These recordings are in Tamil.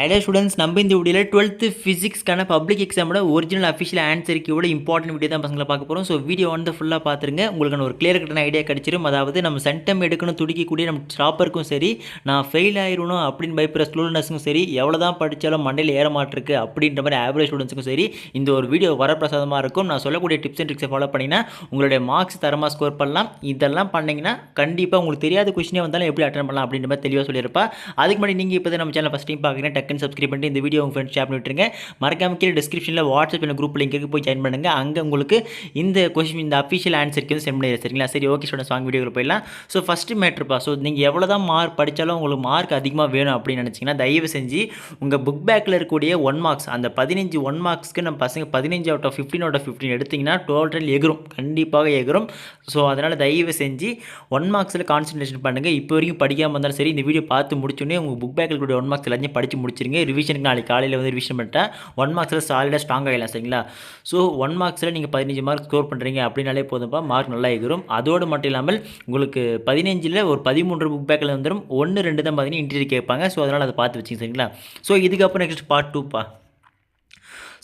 ஹைடர் ஸ்டூடெண்ட்ஸ் நம்ம இந்த வீடியோவில் 12th ஃபிசிக்ஸ்க்கான பப்ளிக் எக்ஸாமோட ஒரிஜினல் அஃபிஷியல் ஆன்சர் கீயோட இம்பார்ட்டன்ட் வீடியோ தான் பசங்களை பார்க்க போகிறோம். ஸோ வீடியோ வந்து ஃபுல்லாக பார்த்துருங்க, உங்களுக்கான ஒரு கிளியர் கட்டான ஐடியா கிடச்சிரும். அதாவது நம்ம சென்டம் எடுக்கணும் துடிக்கக்கூடிய நம்ம ஸ்டாப்பருக்கும் சரி, நான் ஃபெயில் ஆயிடணும் அப்படின்னு பயப்படுற ஸ்டூடெண்ட்ஸுக்கும் சரி, எவ்வளோ தான் படித்தாலும் மண்டையில் ஏற மாட்டிருக்கு அப்படின்ற மாதிரி ஆவரேஜ் ஸ்டூடெண்ட்ஸுக்கும் சரி, இந்த ஒரு வீடியோ வரப்பிரசாதமாக இருக்கும். நான் சொல்லக்கூடிய டிப்ஸ் அண்ட் ட்ரிக்ஸை ஃபாலோ பண்ணிங்கன்னா உங்களுடைய மார்க்ஸ் தரமாக ஸ்கோர் பண்ணலாம். இதெல்லாம் பண்ணிங்கன்னா கண்டிப்பாக உங்களுக்கு தெரியாத கொஸ்டினே வந்தாலும் எப்படி அட்டன் பண்ணலாம் அப்படின்ற மாதிரி தெளிவாக சொல்லியிருப்பா. அதுக்கு முன்னாடி நீங்கள் இப்போ நம்ம சேனல் ஃபஸ்ட் டைம் பார்க்குறீங்கன்னா டக்குன்னு சப்ஸ்கிரைப் பண்ணிட்டு இந்த வீடியோ உங்கள் ஃப்ரெண்ட்ஸ் ஷேர் பண்ணி விட்டுருங்க. மறக்காம கீழே டிஸ்கிரிப்ஷனில் வாட்ஸ்அப் குரூப் லிங்க் போய் ஜாயின் பண்ணுங்கள். அங்கே உங்களுக்கு இந்த கொஸ்டின் இந்த அஃபிஷியல் ஆன்சருக்கு வந்து சென்ட் பண்ணிடுறேன். சரிங்களா? சரி, ஓகே ஸ்டூடெண்ட்ஸ், வாங்க வீடியோவில் போயிடலாம். So first மேட்ருப்பா. ஸோ நீங்கள் எவ்வளோ தான் மார்க் படித்தாலும் உங்களுக்கு மார்க் அதிகமாக வேணும் அப்படின்னு நினச்சிங்கன்னா தயவு செஞ்சு உங்கள் புக் பேக்கில் இருக்கக்கூடிய 1 மார்க்ஸ், அந்த 15 1 மார்க்ஸ்க்கு நம்ம பசங்க 15 out of 15 out of 15 எடுத்திங்கன்னா டோட்டல் எகிரும், கண்டிப்பாக எகிரும். ஸோ அதனால் தயவு செஞ்சு 1 மார்க்ஸில் கான்சன்ட்ரேஷன் பண்ணுங்கள். இப்போ வரைக்கும் படிக்காமல் இருந்தாலும் சரி, இந்த வீடியோ பார்த்து முடிச்சோடனே உங்கள் புக் பேக்கில் இருக்கக்கூடிய 1 மார்க்ஸ் எல்லாத்தையும் படித்து முடிச்சிருங்க. ரிவிஷனுக்கு நாளைக்கு காலையில் வந்து ரிவிஷன் பண்ணிட்டேன் 1 மார்க்ஸில் சாலிடாக ஸ்ட்ராங் ஆகிடலாம். சரிங்களா? ஸோ 1 மார்க்ஸில் நீங்கள் 15 மார்க் ஸ்கோர் பண்ணுறீங்க அப்படின்னாலே போதும்ப்பா, மார்க் நல்லா எகிரும். அதோடு மட்டும் இல்லாமல் உங்களுக்கு 15ல் ஒரு 13 புக் பேக்கில் வந்துடும், 1 2 தான் பார்த்தீங்கன்னா இன்டர்வியூ கேட்பாங்க. ஸோ அதனால் அதை பார்த்து வச்சுங்க. சரிங்களா? ஸோ இதுக்கப்புறம் நெக்ஸ்ட் பார்ட் 2பா.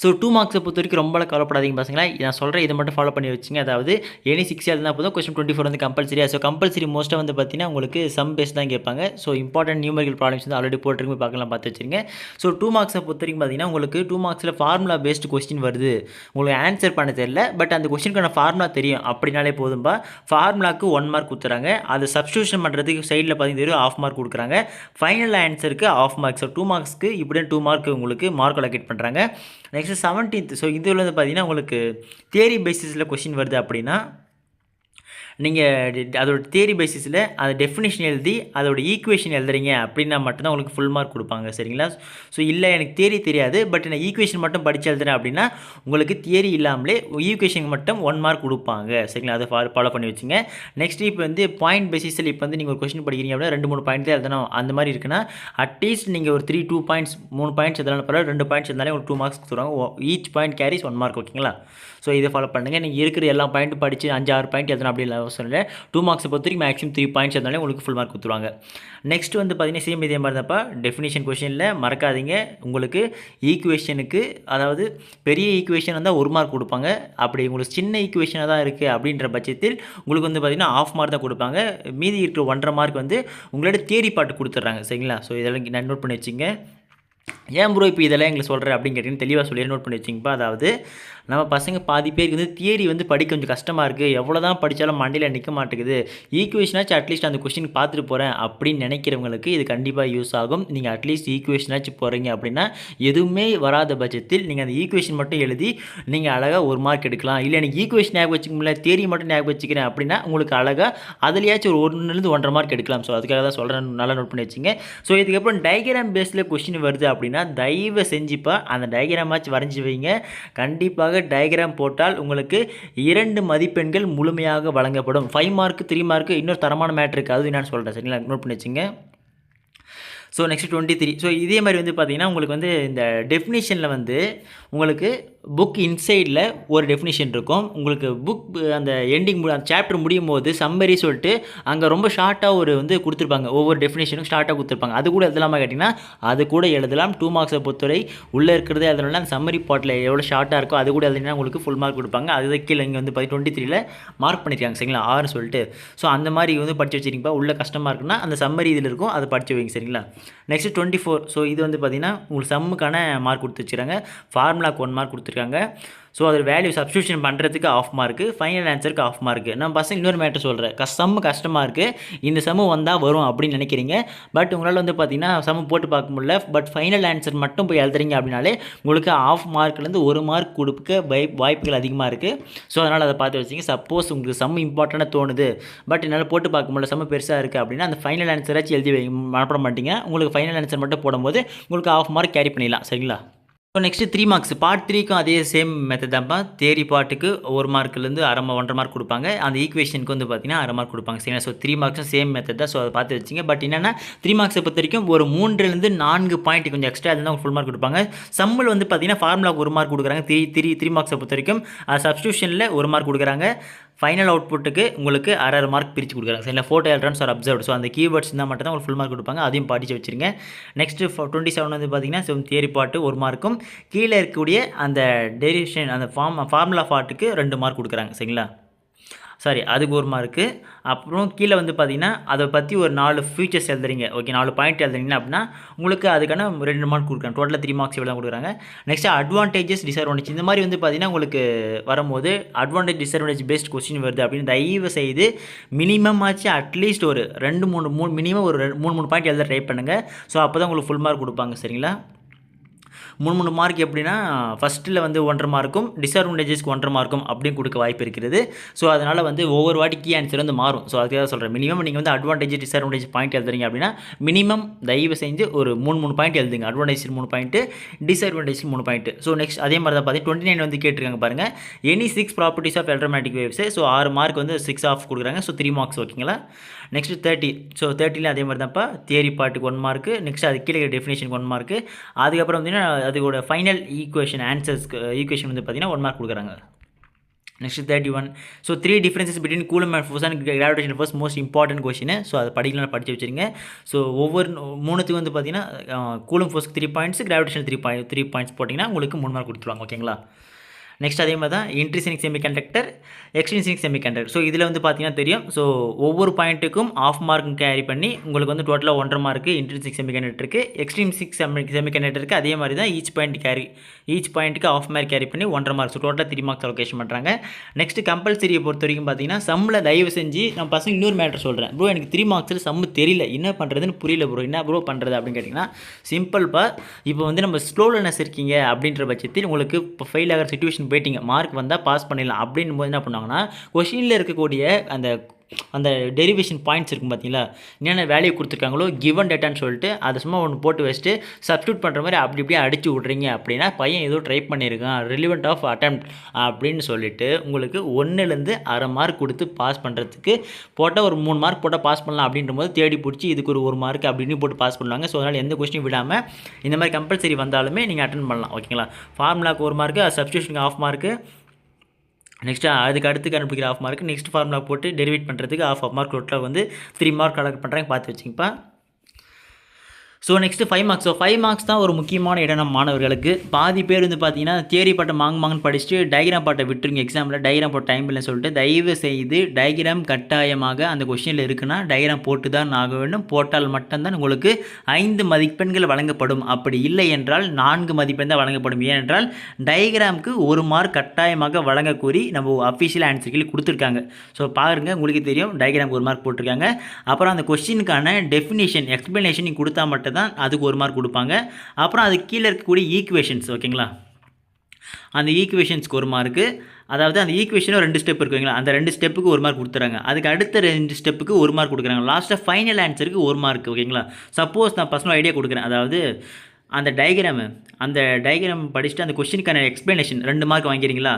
ஸோ 2 மார்க்ஸை பொறுத்த வரைக்கும் ரொம்ப கவலைப்படாதீங்க பசங்களா. நான் சொல்கிறேன், இதை மட்டும் ஃபாலோ பண்ணி வச்சுங்க. அதாவது எனி 6 எழுதினா போதும், கொஸ்டின் 24 வந்து கம்பல்சரியா. ஸோ கம்பல்சரி மோஸ்ட்டாக வந்து பார்த்தீங்கன்னா உங்களுக்கு சம் பேஸ் தான் கேட்பாங்க. ஸோ இம்பார்ட்டன்ட் நியூமரிக்கல் ப்ராப்ளம்ஸ் வந்து ஆல்ரெடி போட்டுருக்கு, பார்க்கலாம், பார்த்து வச்சுருங்க. ஸோ 2 மார்க்ஸை பொறுத்த வரைக்கும் பார்த்தீங்கன்னா உங்களுக்கு 2 மார்க்ஸில் ஃபார்முலா பேஸ்டு கொஸ்டின் வருது, உங்களுக்கு ஆன்சர் பண்ண தெரியல, பட் அந்த கொஸ்டினுக்கான ஃபார்முலா தெரியும் அப்படின்னாலே போதும்பா. ஃபார்முலாவுக்கு 1 மார்க் கொடுத்துறாங்க. அதை சப்ஸ்டியூஷன் பண்ணுறதுக்கு சைடில் பார்த்தீங்கன்னா ½ மார்க் கொடுக்குறாங்க. ஃபைனல் ஆன்சருக்கு ½ மார்க். ஸோ 2 மார்க்ஸ்க்கு இப்படியே 2 மார்க் உங்களுக்கு மார்க் அலோகேட் பண்ணுறாங்க. Next 17th. ஸோ இதில் வந்து பார்த்தீங்கன்னா உங்களுக்கு தியரி பேசிஸில் கொஸ்டின் வருது அப்படின்னா நீங்கள் அதோட தியரி பேசிஸில் அது டெஃபினிஷன் எழுதி அதோட ஈக்குவேஷன் எழுதுறீங்க அப்படின்னா மட்டும்தான் உங்களுக்கு ஃபுல் மார்க் கொடுப்பாங்க. சரிங்களா? ஸோ இல்லை எனக்கு தியரி தெரியாது, பட் நான் ஈக்குவேஷன் மட்டும் படித்து எழுதுறேன் அப்படின்னா உங்களுக்கு தியரி இல்லாமலே ஈக்குவேஷன் மட்டும் 1 மார்க் கொடுப்பாங்க. சரிங்களா? அதை ஃபாலோ பண்ணி வச்சுங்க. நெக்ஸ்ட் இப்போ வந்து பாயிண்ட் பேசிஸில் இப்போ வந்து நீங்கள் ஒரு கொஸ்டின் படிக்கிறீங்க அப்படின்னா 2-3 பாயிண்ட் தான் எழுதணும். அந்த மாதிரி இருக்குன்னா அட்லீஸ்ட் நீங்கள் ஒரு 2 பாயிண்ட்ஸ் 3 பாயிண்ட்ஸ் எதனால பரவாயில்ல, 2 பாயிண்ட்ஸ் இருந்தாலே உங்களுக்கு 2 மார்க்ஸ் கொடுத்துருவாங்க. Each point carries 1 mark. ஓகேங்களா? ஸோ இதை ஃபாலோ பண்ணுங்கள். நீங்கள் இருக்கிற எல்லா பாயிண்ட்டும் படித்து 5-6 பாயிண்ட் எத்தனை அப்படி இல்லை அவசரம் இல்லை. 2 மார்க்ஸை பொறுத்த வரைக்கும் மேக்ஸிமம் 3 பாயிண்ட்ஸ் இருந்தாலே உங்களுக்கு ஃபுல் மார்க் கொடுத்துருவாங்க. நெக்ஸ்ட் வந்து பார்த்தீங்கன்னா சேம் இதே மாதிரி தான்ப்பா. டெஃபினிஷன் கொஷனில் மறக்காதீங்க, உங்களுக்கு ஈக்குவேஷனுக்கு, அதாவது பெரிய ஈக்குவேஷன் வந்தால் 1 மார்க் கொடுப்பாங்க. அப்படி உங்களுக்கு சின்ன ஈக்குவேஷனாக தான் இருக்குது அப்படின்ற பட்சத்தில் உங்களுக்கு வந்து பார்த்தீங்கன்னா ½ மார்க் தான் கொடுப்பாங்க. மீதி இருக்கிற 1.5 மார்க் வந்து உங்களோட தியரி பாட்டு கொடுத்துட்றாங்க. சரிங்களா? ஸோ இதெல்லாம் நான் நோட் பண்ணி வச்சுங்க. ஏன் ப்ரோ இப்போ இதெல்லாம் எங்களுக்கு சொல்கிறேன் அப்படின்னு கேட்டிங்கன்னா தெளிவாக சொல்லி நோட் பண்ணி வச்சிங்கப்பா. அதாவது நம்ம பசங்க பாதி பேருக்கு வந்து தியரி வந்து படிக்க கொஞ்சம் கஷ்டமாக இருக்குது, எவ்வளோ தான் படித்தாலும் மண்டையில் நிற்க மாட்டேங்குது, ஈக்குவேஷனாச்சும் அட்லீஸ்ட் அந்த கொஸ்டின் பார்த்துட்டு போகிறேன் அப்படின்னு நினைக்கிறவங்களுக்கு இது கண்டிப்பாக யூஸ் ஆகும். நீங்கள் அட்லீஸ்ட் ஈக்குவேஷனாச்சும் போகிறீங்க அப்படின்னா எதுவுமே வராத பட்சத்தில் நீங்கள் அந்த ஈக்குவேஷன் மட்டும் எழுதி நீங்கள் அழகாக 1 மார்க் எடுக்கலாம். இல்லை எனக்கு ஈக்குவேஷன் ஞாபகம் வச்சுக்க முடியல, தியரி மட்டும் ஞாபகம் வச்சுக்கிறேன் அப்படின்னா உங்களுக்கு அழகாக அதுலேயாச்சும் ஒரு 1லேருந்து 1.5 மார்க் எடுக்கலாம். ஸோ அதுக்காக தான் சொல்கிறேன், நல்லா நோட் பண்ணி வச்சுங்க. ஸோ இதுக்கப்புறம் டயக்ராம் பேஸில் கொஸ்டின் வருது அப்படின்னா தயவு செஞ்சுப்பா அந்த டயக்ராமாச்சு வரைஞ்சி வைங்க. கண்டிப்பாக டயக்ராம் போட்டால் உங்களுக்கு 2 மதிப்பெண்கள் முழுமையாக வழங்கப்படும். 5 மார்க் 3 மார்க் இன்னொரு தரமான மேட்ரு இருக்குது, அது என்னன்னு சொல்கிறேன். சரிங்களா? நோட் பண்ணி வச்சுங்க. So next 23. ஸோ இதே மாதிரி வந்து பார்த்தீங்கன்னா உங்களுக்கு வந்து இந்த டெஃபினிஷனில் வந்து உங்களுக்கு புக் இன்சைடில் ஒரு டெஃபினிஷன் இருக்கும். உங்களுக்கு புக் அந்த எண்டிங் அந்த சாப்டர் முடியும் போது சம்மரி சொல்லிட்டு அங்கே ரொம்ப ஷார்ட்டாக ஒரு வந்து கொடுத்துருப்பாங்க. ஒவ்வொரு டெஃபினேஷனும் ஷார்ட்டாக கொடுத்துருப்பாங்க. அது கூட எழுதலாமா கேட்டிங்கன்னா அது கூட எழுதலாம். 2 மார்க்ஸை பொறுத்தவரை உள்ளே இருக்கிறதே எழுதணும்னா அந்த சம்மரி பாட்டில் எவ்வளோ ஷார்ட்டாக இருக்கோ அது கூட எழுதினா உங்களுக்கு ஃபுல் மார்க் கொடுப்பாங்க. அது கீழே இங்கே வந்து 23ல் மார்க் பண்ணியிருக்காங்க. சரிங்களா? 6 சொல்லிட்டு. ஸோ அந்த மாதிரி வந்து படித்து வச்சுருக்கீங்கப்பா. உள்ள கஷ்டமாக இருக்குன்னா அந்த சம்மரி இதில் இருக்கும், அதை படித்து வைங்க. சரிங்களா? நெக்ஸ்ட் 24. ஸோ இது வந்து பார்த்தீங்கன்னா உங்களுக்கு சம்முக்கான மார்க் கொடுத்து வச்சுருக்காங்க. ஃபார்முலாக்கு 1 மார்க் கொடுத்துருக்காங்க. ஸோ அதில் வேல்யூ சப்ஸ்டியூஷன் பண்ணுறதுக்கு ½ மார்க்கு, ஃபைனல் ஆன்சருக்கு ½ மார்க்கு. நான் பசங்க இன்னொரு மேட்டர் சொல்கிறேன், சம்மு கஷ்டமாக இருக்குது, இந்த சம்மு வந்தால் வரும் அப்படின்னு நினைக்கிறீங்க. பட் உங்களால் வந்து பார்த்தீங்கன்னா சம்மு போட்டு பார்க்க முடியல, பட் ஃபைனல் ஆன்சர் மட்டும் போய் எழுதுறீங்க அப்படின்னாலே உங்களுக்கு ½ மார்க்லேருந்து 1 மார்க் கொடுக்க வாய்ப்புகள் அதிகமாக இருக்குது. ஸோ அதனால் அதை பார்த்து வச்சிங்க. சப்போஸ் உங்களுக்கு சம்மு இம்பார்ட்டண்ட்டாக தோணுது, பட் என்னால் போட்டு பார்க்க முடியல, சம்மு பெருசாக இருக்குது அப்படின்னா அந்த ஃபைனல் ஆன்சராச்சும் எழுதி மனப்பட மாட்டீங்க. உங்களுக்கு ஃபைனல் ஆன்சர் மட்டும் போடும்போது உங்களுக்கு ½ மார்க் கேரி பண்ணிடலாம். சரிங்களா? So next 3 marks. பார்ட் 3க்கும் அதே சேம் மெத்தட் தான்ப்பா. தியரி பார்ட்டுக்கு 1 மார்க்லேருந்து 1.5 மார்க் கொடுப்பாங்க. அந்த ஈக்குவேஷனுக்கு வந்து பார்த்தீங்கன்னா ½ மார்க் கொடுப்பாங்க. சரிங்களா? ஸோ 3 மார்க்ஸும் சேம் மெத்தட் தான். ஸோ அதை பார்த்து வச்சிங்க. பட் என்னென்னா 3 மார்க்ஸை பொறுத்த வரைக்கும் ஒரு 3லேருந்து 4 பாயிண்ட் கொஞ்சம் எக்ஸ்ட்ரா இருந்தால் ஃபுல் மார்க் கொடுப்பாங்க. சம்மில் வந்து பார்த்தீங்கன்னா ஃபார்முலாவுக்கு 1 மார்க் கொடுக்குறாங்க. 3 மார்க்ஸை பொறுத்த வரைக்கும் சப்ஸ்டியூஷனில் 1 மார்க் கொடுக்குறாங்க. ஃபைனல் அவுட்புட்டுக்கு உங்களுக்கு 6 மார்க் பிரித்து கொடுக்குறாங்க. சரிங்களா, photo electrons R observed. So அந்த கீவேர்ட்ஸ் இருந்தால் மட்டும் தான் உங்களுக்கு ஃபுல் மார்க் கொடுப்பாங்க. அதையும் படித்து வச்சுருங்க. நெக்ஸ்ட்டு 27 வந்து பார்த்தீங்கன்னா தியரி பார்ட்டு 1 மார்க்கும், கீழே இருக்கக்கூடிய அந்த டெரிவேஷன் அந்த ஃபார்முலா பார்ட்டுக்கு 2 மார்க் கொடுக்குறாங்க. சரிங்களா, சாரி அதுக்கு 1 மார்க்கு. அப்புறம் கீழே வந்து பார்த்தீங்கன்னா அதை பற்றி ஒரு 4 ஃபியூச்சர்ஸ் எழுதுறீங்க. ஓகே, 4 பாயிண்ட் எழுதுறீங்க அப்படின்னா உங்களுக்கு அதுக்கான 2 மார்க் கொடுக்குறாங்க. டோட்டலாக 3 மார்க்ஸ் இவ்வளோ தான் கொடுக்குறாங்க. நெக்ஸ்ட் அட்வான்டேஜஸ் டிஸ்அட்வான்டேஜ் இந்த மாதிரி வந்து பார்த்தீங்கன்னா உங்களுக்கு வரும்போது அட்வான்டேஜ் டிஸ்அட்வான்டேஜ் பெஸ்ட் கொஸ்டின் வருது அப்படின்னு தயவு செய்து மினிமம் ஆச்சு அட்லீஸ்ட் ஒரு 2-3 மினிமம் ஒரு 3 பாயிண்ட் எழுத ட்ரை பண்ணுங்கள். ஸோ அப்போ தான் உங்களுக்கு ஃபுல் மார்க் கொடுப்பாங்க. சரிங்களா, 3 மார்க் எப்படின்னா ஃபஸ்ட்டில் வந்து 1.5 மார்க்கும் டிஸ்அட்வான்டேஜஸ்க்கு 1.5 மார்க்கும் அப்படின்னு கொடுக்க வாய்ப்பு இருக்கிறது. ஸோ அதனால் வந்து ஒவ்வொரு வாட்டி கீ ஆன்சர் வந்து மாறும். ஸோ அதுக்காக சொல்கிறேன், மினிமம் நீங்கள் வந்து அட்வான்டேஜ் டிஸ்அட்வான்டேஜ் பாயிண்ட் எழுதுறீங்க அப்படின்னா மினிமம் தயவு செஞ்சு ஒரு 3 பாயிண்ட் எழுதுங்க. Advantage 3 point, disadvantage 3 point. So next அதே மாதிரி தான் பார்த்தீங்கன்னா 29 வந்து கேட்டிருக்காங்க பாருங்கள். Any 6 properties of electromagnetic waves. So 6 mark வந்து 6 ஆஃப் கொடுக்குறாங்க. So 3 marks. ஓகேங்களா, நெக்ஸ்ட் 30. ஸோ 30ல அதே மாதிரி தான்ப்பா, தியரி பார்ட்டுக்கு 1 மார்க்கு. நெக்ஸ்ட் அது கீழே டெஃபினேஷனுக்கு 1 மார்க்கு. அதுக்கப்புறம் பார்த்தீங்கன்னா அதோட ஃபைனல் ஈக்குவேஷன் ஆன்சர்ஸ்க்கு ஈக்குவேஷன் வந்து பார்த்தீங்கன்னா 1 மார்க் கொடுக்குறாங்க. Next 31. So 3 differences between coulomb and force and gravitation force most important question. So அதை படிக்கலாம், படித்து வச்சுருங்க. ஸோ ஒவ்வொரு 3த்துக்கு வந்து பார்த்தீங்கன்னா கூலம் ஃபோர்ஸ்க்கு 3 பாயிண்ட்ஸ், கிராவிடேஷன் 3 பாயிண்ட்ஸ் போட்டிங்கன்னா உங்களுக்கு 3 மார்க் கொடுத்துருவாங்க. ஓகேங்களா, நெக்ஸ்ட் அதே மாதிரி தான் intrinsic semiconductor, extrinsic semiconductor. So இதில் வந்து பார்த்தீங்கன்னா தெரியும். ஸோ ஒவ்வொரு பாயிண்ட்டுக்கும் ஆஃப் மார்க் கேரி பண்ணி உங்களுக்கு வந்து டோட்டலாக 1.5 மார்க்கு இன்ட்ரின்சிக் செமிகண்டக்டருக்கு, எக்ஸ்ட்ரின்சிக் செமிகண்டக்டருக்கு அதே மாதிரி தான் ஈச் பாயிண்ட்டுக்கு ஆஃப் மார்க் கேரி பண்ணி 1.5 மார்க். ஸோ டோட்டலாக 3 மார்க்ஸ் அலோகேஷன் பண்ணுறாங்க. நெக்ஸ்ட் கம்பல்சரியை பொறுத்த வரைக்கும் பார்த்தீங்கன்னா சம்மில் தயவு செஞ்சு நம்ம பசங்க இன்னொரு மேட்டர் சொல்கிறேன். ப்ரோ எனக்கு 3 மார்க்ஸில் சம்மு தெரியல, என்ன பண்ணுறதுன்னு புரியல ப்ரோ, என்ன ப்ரோ பண்ணுறது அப்படின்னு கேட்டிங்கன்னா சிம்பிள்ப்பா. இப்போ வந்து நம்ம ஸ்லோ லேர்னர்ஸ் இருக்கீங்க அப்படின்ற பட்சத்தில் உங்களுக்கு இப்போ ஃபெயில் ஆகிற சிச்சுவேஷன் போயிட்டீங்க, மார்க் வந்தால் பாஸ் பண்ணிடலாம் அப்படின்னும் போது என்ன பண்ணுவாங்கன்னா கொஷினில் இருக்கக்கூடிய அந்த டெரிவேஷன் பாயிண்ட்ஸ் இருக்கும் பார்த்தீங்களா, என்னென்ன வேல்யூ கொடுத்துருக்காங்களோ கிவன் டேட்டான்னு சொல்லிட்டு அதை சும்மா ஒன்று போட்டு வச்சுட்டு சப்ஸ்டியூட் பண்ணுற மாதிரி அப்படி இப்படியே அடிச்சு விட்றீங்க அப்படின்னா பையன் ஏதோ ட்ரை பண்ணியிருக்கான், ரிலிவெண்ட் ஆஃப் அட்டெம்ப்ட் அப்படின்னு சொல்லிட்டு உங்களுக்கு 1லேருந்து 1/2 மார்க் கொடுத்து பாஸ் பண்ணுறதுக்கு போட்டால் ஒரு 3 மார்க் போட்டால் பாஸ் பண்ணலாம் அப்படின்ற போது தேடி பிடிச்சி இதுக்கு ஒரு 1 மார்க் அப்படின்னு போட்டு பாஸ் பண்ணுவாங்க. ஸோ அதனால் எந்த கொஸ்டின் விடாமல் இந்த மாதிரி கம்பல்சரி வந்தாலுமே நீங்கள் அட்டன் பண்ணலாம். ஓகேங்களா, ஃபார்முலாக்கு 1 மார்க்கு, சப்ஸ்டியூஷனுக்கு 1/2 மார்க்கு, நெக்ஸ்ட்டு அதுக்கு அடுத்து கண்டுபிடிக்கிற 1/2 மார்க், நெக்ஸ்ட் ஃபார்முலா போட்டு டெரிவேட் பண்ணுறதுக்கு 1/2 மார்க், டோட்டலாக வந்து 3 மார்க் கலெக்ட் பண்ணுறாங்க. பார்த்து வச்சுங்கப்பா. So next 5 marks. So 5 marks தான் ஒரு முக்கியமான இடம் நம்ம மாணவர்களுக்கு. பாதி பேர் வந்து பார்த்தீங்கன்னா தியரி பாட்டை மாங்கன்னு படிச்சுட்டு டயக்ராம் பாட்டை விட்டுருங்க. எக்ஸாமில் டயக்ராம் போட்ட டைம் இல்லைன்னு சொல்லிட்டு தயவு செய்து டயக்ராம் கட்டாயமாக அந்த கொஸ்டினில் இருக்குன்னா டயக்ராம் போட்டு தான் ஆக வேண்டும். போட்டால் மட்டும்தான் உங்களுக்கு 5 மதிப்பெண்கள் வழங்கப்படும். அப்படி இல்லை என்றால் 4 மதிப்பெண் தான் வழங்கப்படும். ஏனென்றால் டயக்ராமுக்கு 1 மார்க் கட்டாயமாக வழங்க கூறி நம்ம அஃபிஷியல் ஆன்சர்கள் கொடுத்துருக்காங்க. ஸோ பாருங்கள், உங்களுக்கு தெரியும் டயக்ராமுக்கு 1 மார்க் போட்டிருக்காங்க. அப்புறம் அந்த கொஸ்டினுக்கான டெஃபினேஷன் எக்ஸ்ப்ளனேஷன் நீங்கள் கொடுத்தா மட்டும் தான் அதுக்கு 1 மார்க் கொடுப்பாங்க. அப்புறம் அது கீழே இருக்கக்கூடிய ஈக்குவேஷன்ஸ், ஓகேங்களா, அந்த ஈக்குவேஷன்ஸ்க்கு 1 மார்க்கு. அதாவது அந்த ஈக்குவேஷனும் 2 ஸ்டெப் இருக்குங்களா, அந்த 2 ஸ்டெப்புக்கு 1 மார்க் கொடுத்துறாங்க. அதுக்கு அடுத்த 2 ஸ்டெப்புக்கு 1 மார்க் கொடுக்குறாங்க. லாஸ்ட்டாக ஃபைனல் ஆன்சருக்கு 1 மார்க். ஓகேங்களா, சப்போஸ் நான் பர்சனல் ஐடியா கொடுக்குறேன். அதாவது அந்த டயக்ராம் படிச்சுட்டு அந்த கொஸ்டினுக்கான எக்ஸ்ப்ளனேஷன் 2 மார்க் வாங்கிறீங்களா,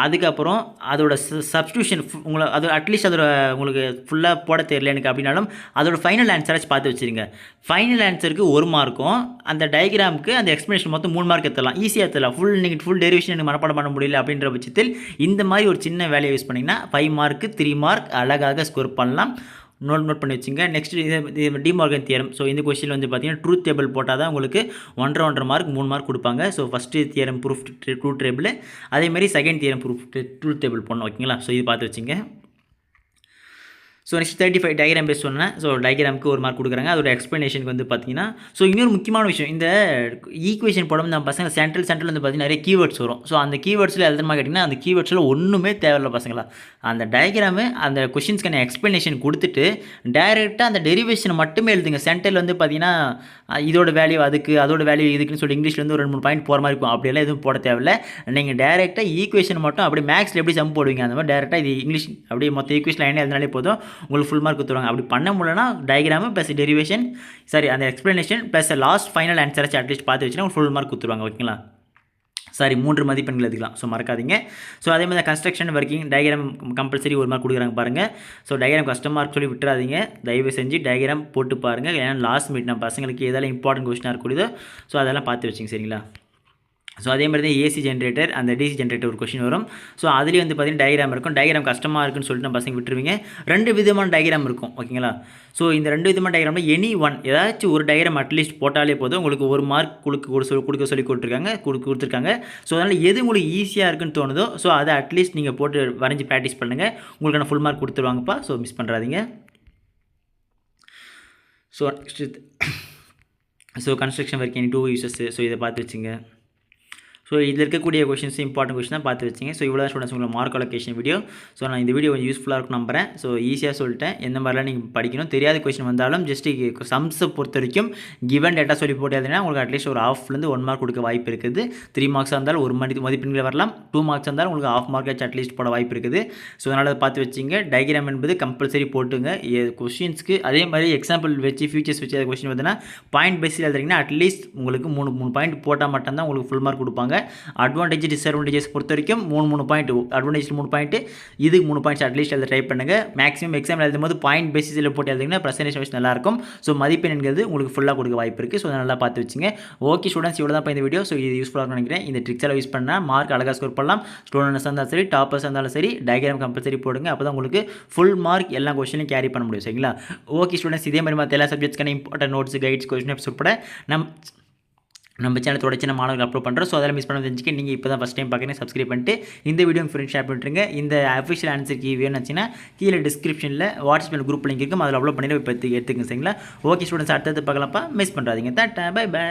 அதுக்கப்புறம் அதோட சப்ஸ்டியூஷன் உங்களை அது அட்லீஸ்ட் அதோட உங்களுக்கு ஃபுல்லாக போட தெரியல எனக்கு அப்படின்னாலும் அதோட ஃபைனல் ஆன்சராச்சு பார்த்து வச்சுருங்க. ஃபைனல் ஆன்சருக்கு 1 மார்க்கும் அந்த டயக்ராமுக்கு அந்த எக்ஸ்ப்ளனேஷன் மொத்தம் 3 மார்க் எடுத்துடலாம், ஈஸியாக எடுத்துடலாம். ஃபுல் டெரிவேஷன் எனக்கு மனப்பாடம் பண்ண முடியல அப்படின்ற பட்சத்தில் இந்த மாதிரி ஒரு சின்ன வேலையை யூஸ் பண்ணிங்கன்னா 5 மார்க்கு 3 மார்க் அழகாக ஸ்கோர் பண்ணலாம். நோட் பண்ணி வச்சுங்க. நெக்ஸ்ட் இது டி மார்கன் தியரம். ஸோ இந்த கொஸ்டின் வந்து பார்த்தீங்கன்னா ட்ரூத் டேபிள் போட்டால் தான் உங்களுக்கு 1.5 மார்க் 3 மார்க் கொடுப்பாங்க. So first theorem proof truth table, அதேமாதிரி second theorem proof truth table போடணும். ஓகேங்களா, ஸோ இது பார்த்து வச்சுங்க. ஸோ நெக்ஸ்ட் 35 டயக்ராம் பேஸ் சொன்னேன். ஸோ டயக்ராமுக்கு 1 மார்க் கொடுக்குறாங்க. அதோட எக்ஸ்ப்ளனேஷனுக்கு வந்து பார்த்தீங்கன்னா ஸோ இன்னொரு முக்கியமான விஷயம், இந்த ஈக்குவேஷன் போடும் நம்ம பசங்க சென்ட்ரல் வந்து பார்த்தீங்கன்னா நிறைய கீவேர்ட்ஸ் வரும். ஸோ அந்த கீவேர்ட்ஸில் எழுதுமா கேட்டிங்கன்னா அந்த கீவேர்ட்ஸில் ஒன்றுமே தேவையில்ல பசங்களா. அந்த டயக்ராமு அந்த கொஷின்ஸ்க்கான எக்ஸ்ப்ளனேஷன் கொடுத்துட்டு டைரெக்டாக அந்த டெரிவேஷனை மட்டுமே எழுதுங்க. சென்டரில் வந்து பார்த்தீங்கன்னா இதோட வேல்யூ அதுக்கு, அதோட வேல்யூ இதுக்குன்னு சொல்லி இங்கிலீஷில் வந்து ஒரு 2-3 பாயிண்ட் போகிற மாதிரி இருக்கும். அப்படியெல்லாம் எதுவும் போட தேவையில்லை. நீங்கள் டேரெக்டாக ஈக்குவேஷன் மட்டும் அப்படியே மேக்ஸில் எப்படி சம் போடுவீங்க அந்த மாதிரி டேரெக்டாக இது இங்கிலீஷ் அப்படியே மொத்த ஈக்குவேஷன் லைனே எழுதினாலே போதும், உங்களுக்கு ஃபுல் மார்க் கொடுத்துருவாங்க. அப்படி பண்ண முடியலன்னா டயக்ராமு ப்ளஸ் டெரிவேஷன் அந்த எக்ஸ்ப்ளனேஷன் ப்ளஸ் லாஸ்ட் ஃபைனல் ஆன்சராச்சு அட்லீஸ்ட் பார்த்து வச்சுன்னா உங்களுக்கு ஃபுல் மார்க் கொடுத்துருவாங்க. ஓகேங்களா, 3 மதிப்பெண்கள் எடுத்துக்கலாம். ஸோ மறக்காதீங்க. ஸோ அதே மாதிரி construction working diagram compulsory 1 mark கொடுக்குறாங்க பாருங்கள். ஸோ டயக்ராம் கஷ்டமாக இருக்கு சொல்லி விட்டுறாதீங்க, தயவு செஞ்சு டயக்ராம் போட்டு பாருங்கள். ஏன்னா லாஸ்ட் மினிட் நம்ம பசங்களுக்கு எதெல்லாம் இம்பார்ட்டன்ட் கொஸ்டினாக இருக்கக்கூடியதோ ஸோ அதெல்லாம் பார்த்து வச்சுங்க. சரிங்களா, ஸோ அதே மாதிரி தான் ஏசி ஜென்ரேட்டர் அந்த டிசி ஜென்ரேட்டர் ஒரு கொஷின் வரும். ஸோ அதுலேயும் வந்து பார்த்தீங்கன்னா டயக்ராம் இருக்கும். டயக்ராம் கஷ்டமாக இருக்குன்னு சொல்லிட்டு நம்ம பசங்க விட்டுருவீங்க. 2 விதமான டயக்ராம் இருக்கும். ஓகேங்களா? ஸோ இந்த 2 விதமான டயக்ராமில் எனி ஒன் ஏதாச்சும் ஒரு டயக்ராம் அட்லீஸ்ட் போட்டாலே போதும் உங்களுக்கு 1 மார்க் கொடுக்க சொல்லி கொடுத்துருக்காங்க. ஸோ அதனால் எது உங்களுக்கு ஈஸியாக இருக்குன்னு தோணுதோ ஸோ அதை அட்லீஸ்ட் நீங்கள் போட்டு வரைஞ்சி ப்ராக்டிஸ் பண்ணுங்கள். உங்களுக்கான ஃபுல் மார்க் கொடுத்துருவாங்கப்பா. ஸோ மிஸ் பண்ணுறாதீங்க. So construction work any 2 uses. So இதை பார்த்து வச்சுங்க. ஸோ இதில் இருக்கக்கூடிய கொஷின்ஸ் இம்பார்ட்டன்ட் கொஷின் தான் பார்த்து வச்சிங்க. ஸோ இவ்வளோ ஸ்டூடெண்ட்ஸ் உங்களுக்கு மார்க் அலோகேஷன் வீடியோ. ஸோ நான் இந்த வீடியோ கொஞ்சம் யூஸ்ஃபுல்லாக இருக்கும் நம்புறேன். ஸோ ஈஸியாக சொல்லிட்டேன். எந்த மாதிரிலாம் நீங்கள் படிக்கணும். தெரியாத கொஷின் வந்தாலும் ஜஸ்ட் சம்ஸை பொறுத்த வரைக்கும் கிவன் டேட்டா சொல்லி போட்டதுன்னா உங்களுக்கு அட்லீஸ்ட் ஒரு ஹாஃப்லேருந்து 1 மார்க் கொடுக்க வாய்ப்பு இருக்குது. 3 மார்க்ஸாக இருந்தாலும் 1 மதிப்பெண்கள் வரலாம். 2 மார்க்ஸ் இருந்தாலும் உங்களுக்கு ஹாஃப் மார்க் ஆச்சு அட்லீஸ்ட் போட வாய்ப்பு இருக்குது. ஸோ அதனால் அதை பார்த்து வச்சிங்க. டயக்ராம் என்பது கம்பல்சரி போட்டுங்க கொஷின்ஸ்க்கு. அதே மாதிரி எக்ஸாம்பிள் வச்சு ஃபியூச்சர்ஸ் வச்சு கொஷின் வந்துன்னா பாயிண்ட் பேஸில் எழுதுறீங்கன்னா அட்லீஸ்ட் உங்களுக்கு 3 பாயிண்ட் போட்டால் மட்டும்தான் உங்களுக்கு ஃபுல் மார்க் கொடுப்பாங்க. அட்வான்டேஜ் டிஸ்அட்வான்டேஜஸ் பொறுத்த வரைக்கும் 3 பாயிண்ட் அட்வான்டேஜ் 3 பாயிண்ட் இதுக்கு 3 பாயிண்ட்ஸ் அட்லீஸ்ட் அதை ட்ரை பண்ணுங்க. மேக்ஸிமம் எக்ஸாம் எழுதும் போது பாயிண்ட் பேசிஸில் போட்டு எழுதிங்கன்னா பர்சன்டேஜ் வைஸ் நல்லாயிருக்கும். ஸோ மதிப்பெண்கிறது உங்களுக்கு ஃபுல்லாக கொடுக்க வாய்ப்பு இருக்குது. ஸோ அதை நல்லா பார்த்து வச்சுங்க. ஓகே ஸ்டூடெண்ட்ஸ், இவ்வளோ தான் இந்த வீடியோ. ஸோ இது யூஸ்ஃபுல்லாக நினைக்கிறேன். இந்த ட்ரிக்ஸ் எல்லாம் யூஸ் பண்ணால் மார்க் அழகாக ஸ்கோர் பண்ணலாம். ஸ்டூடெண்ட்ஸ் இருந்தாலும் சரி டாப்பர்ஸ் இருந்தாலும் சரி டயக்ராம் கம்பல்சரி போடுங்க. அப்போ தான் உங்களுக்கு ஃபுல் மார்க் எல்லா கொஸ்டினையும் கேரி பண்ண முடியும். சரிங்களா? ஓகே ஸ்டூடெண்ட்ஸ், இதே மாதிரி மற்ற எல்லா சப்ஜெக்ட்ஸ்க்கான important notes guides question episode கூட நம்ம சேனல் தொடர்ச்சி மாணவர்கள் அப்லோட் பண்ணுறோம். ஸோ அதெல்லாம் மிஸ் பண்ண தெரிஞ்சுக்க நீங்கள் இப்போ தான் ஃபஸ்ட் டைம் பார்க்குறீங்க சப்ஸ்கிரைப் பண்ணிட்டு இந்த வீடியோ உங்கள் ஃப்ரெண்ட்ஸ் ஷேர் பண்ணிட்டுருங்க. இந்த அஃபிஷியல் ஆன்சர் கீ வேணுச்சுன்னா கீழே டிஸ்கிரிப்ஷனில் வாட்ஸ்அப்பில் குரூப் லிங்க் இருக்கும். அதில் அப்லோட் பண்ணி இப்போ எடுத்துக்கங்க. சரிங்களா? ஓகே ஸ்டூடெண்ட்ஸ், அடுத்தது பார்க்கலாம்ப்பா. மிஸ் பண்ணுறாதீங்க. Tata, bye by.